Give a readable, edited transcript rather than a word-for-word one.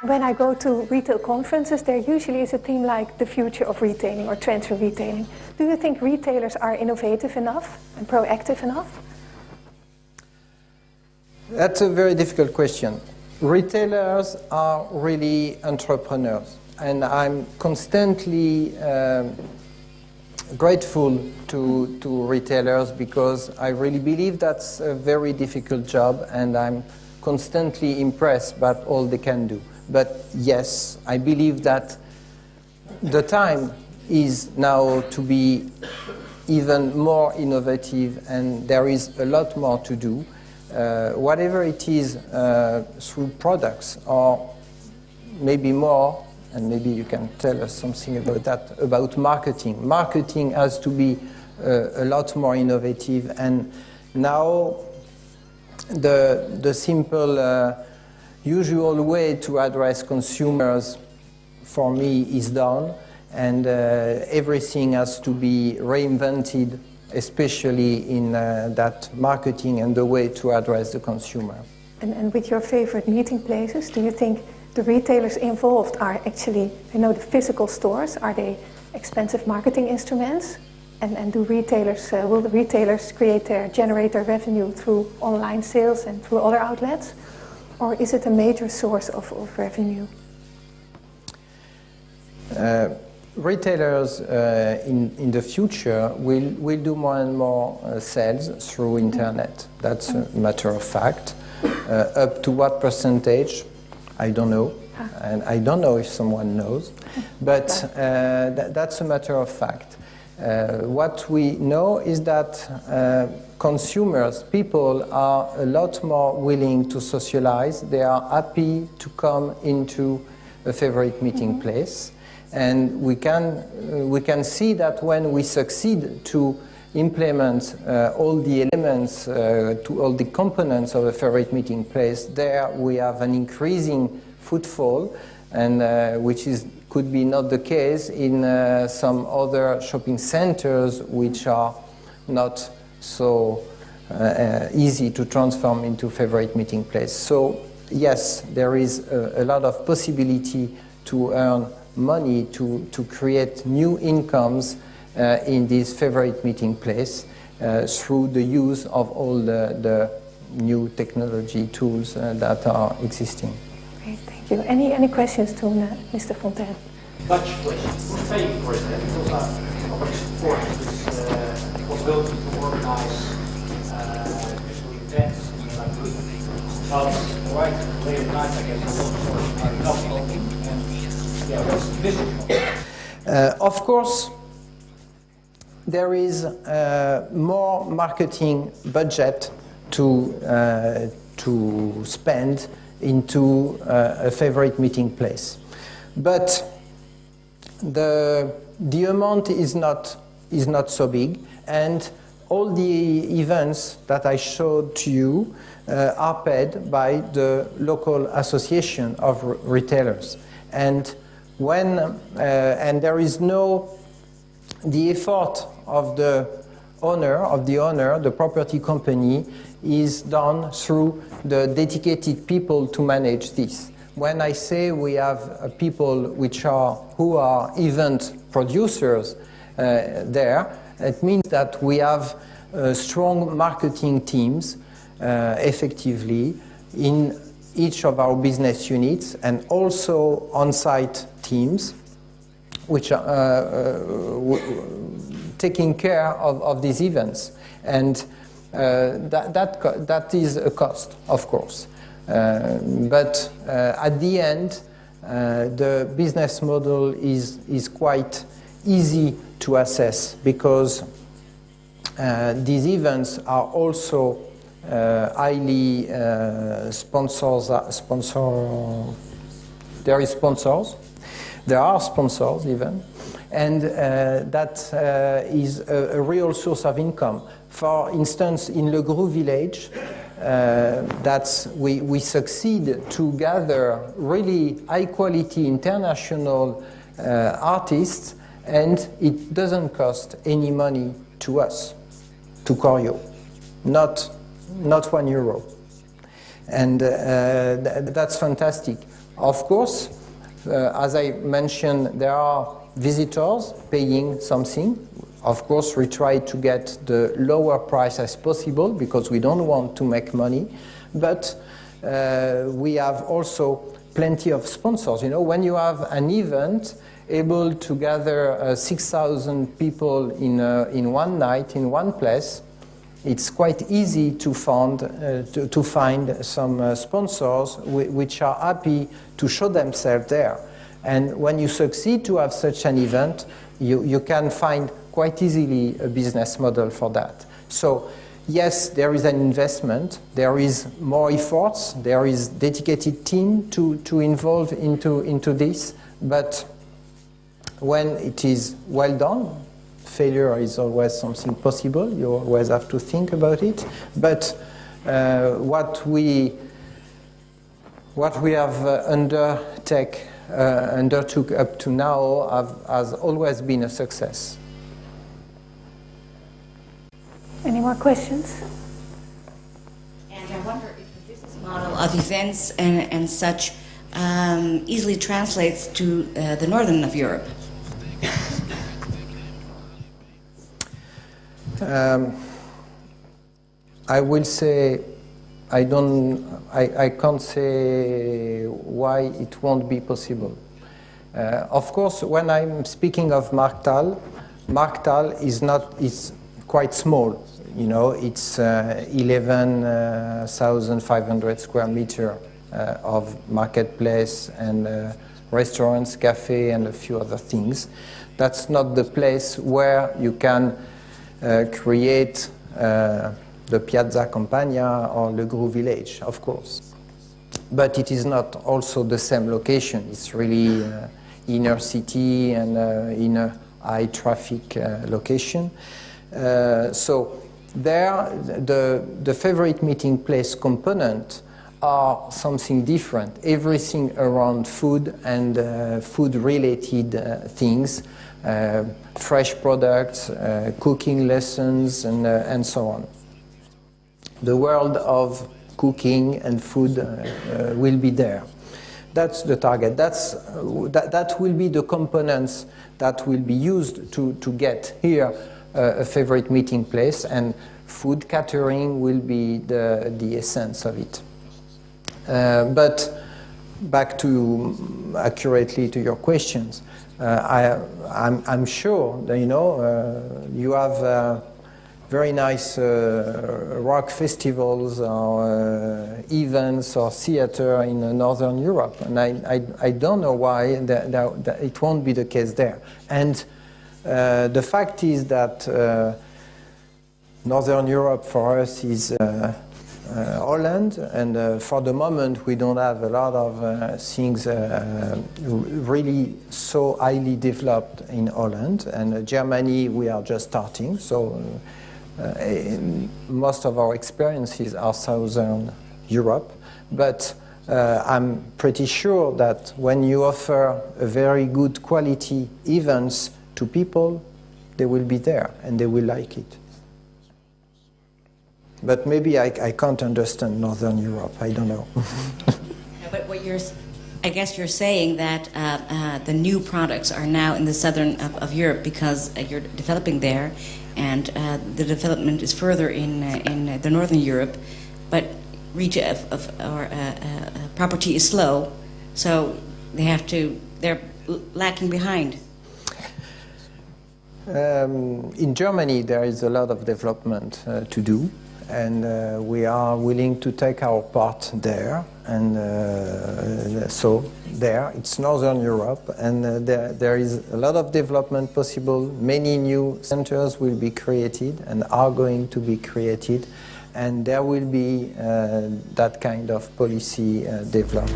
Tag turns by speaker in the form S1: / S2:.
S1: when I go to retail conferences, there usually is a theme like the future of retailing or trends in retailing. Do you think retailers are innovative enough and proactive enough?
S2: That's a very difficult question. Retailers are really entrepreneurs, and I'm constantly grateful to retailers because I really believe that's a very difficult job, and I'm constantly impressed by all they can do. But yes, I believe that the time is now to be even more innovative, and there is a lot more to do. Whatever it is, through products or maybe more, and maybe you can tell us something about that, about marketing. Marketing has to be a lot more innovative, and now the simple usual way to address consumers for me is done, and everything has to be reinvented, especially in that marketing and the way to address the consumer.
S1: And with your favorite meeting places, do you think the retailers involved are actually, the physical stores? Are they expensive marketing instruments? And do retailers, will the retailers generate their revenue through online sales and through other outlets? Or is it a major source of revenue?
S2: Retailers in the future will do more and more sales through internet. That's a matter of fact. Up to what percentage? I don't know. And I don't know if someone knows. But that's a matter of fact. What we know is that consumers, people are a lot more willing to socialize. They are happy to come into a favorite meeting place. And we can see that when we succeed to implement all the elements, to all the components of a favorite meeting place, there we have an increasing footfall, and which could be not the case in some other shopping centers which are not so easy to transform into favorite meeting place. So yes, there is a lot of possibility to earn money, to create new incomes in this favorite meeting place through the use of all the new technology tools that are existing.
S1: Great, thank you. Any questions to Mr. Fontaine?
S3: Dutch questions. We're paying for it, because I already support this possibility to organize digital events like this. But right late at night, I guess a lot of stores are not open, and yeah, what's the business?
S2: Of course, there is more marketing budget to spend into a favorite meeting place, but the amount is not so big, and all the events that I showed to you are paid by the local association of retailers, and there is the effort of the owner, the property company, is done through the dedicated people to manage this. When I say we have people who are event producers there, it means that we have strong marketing teams effectively in each of our business units, and also on-site teams which are taking care of these events. And that is a cost, of course. But at the end, the business model is quite easy to assess, because these events are also highly there are sponsors even, and that is a real source of income. For instance, in Le Gros village, we succeed to gather really high-quality international artists, and it doesn't cost any money to us, to Corio, not €1. And that's fantastic. Of course, as I mentioned, there are visitors paying something. Of course, we try to get the lower price as possible because we don't want to make money. But we have also plenty of sponsors. You know, when you have an event able to gather 6,000 people in one night, in one place, it's quite easy to find some sponsors which are happy to show themselves there. And when you succeed to have such an event, you can find quite easily a business model for that. So yes, there is an investment, there is more efforts, there is dedicated team to involve into this, but when it is well done, failure is always something possible. You always have to think about it. But what we have undertook up to now has always been a success.
S1: Any more questions?
S4: And I wonder if the business model of events and such easily translates to the northern of Europe.
S2: I will say I can't say why it won't be possible. Of course, when I'm speaking of Marktal is quite small. You know, it's 11,500 square meter of marketplace and restaurants, cafe, and a few other things. That's not the place where you can create the Piazza Campagna or Le Gros Village, of course. But it is not also the same location. It's really inner city and in a high traffic location. So there, the favorite meeting place component are something different. Everything around food and food-related things, fresh products, cooking lessons, and so on. The world of cooking and food will be there. That's the target. That will be the components that will be used to get here a favorite meeting place, and food catering will be the essence of it. But back to accurately to your questions, I'm sure that, you have very nice rock festivals or events or theater in Northern Europe, and I don't know why that it won't be the case there. And the fact is that Northern Europe for us is Holland, and for the moment we don't have a lot of things really so highly developed in Holland, and Germany we are just starting, so most of our experiences are Southern Europe, but I'm pretty sure that when you offer a very good quality events to people, they will be there and they will like it. But maybe I can't understand Northern Europe. I don't know.
S4: But I guess you're saying that the new products are now in the southern of Europe because you're developing there, and the development is further in the northern Europe, but property is slow, so they're lacking behind.
S2: In Germany, there is a lot of development to do. And we are willing to take our part there, and so there, it's Northern Europe, and there is a lot of development possible. Many new centers will be created and are going to be created, and there will be that kind of policy developed.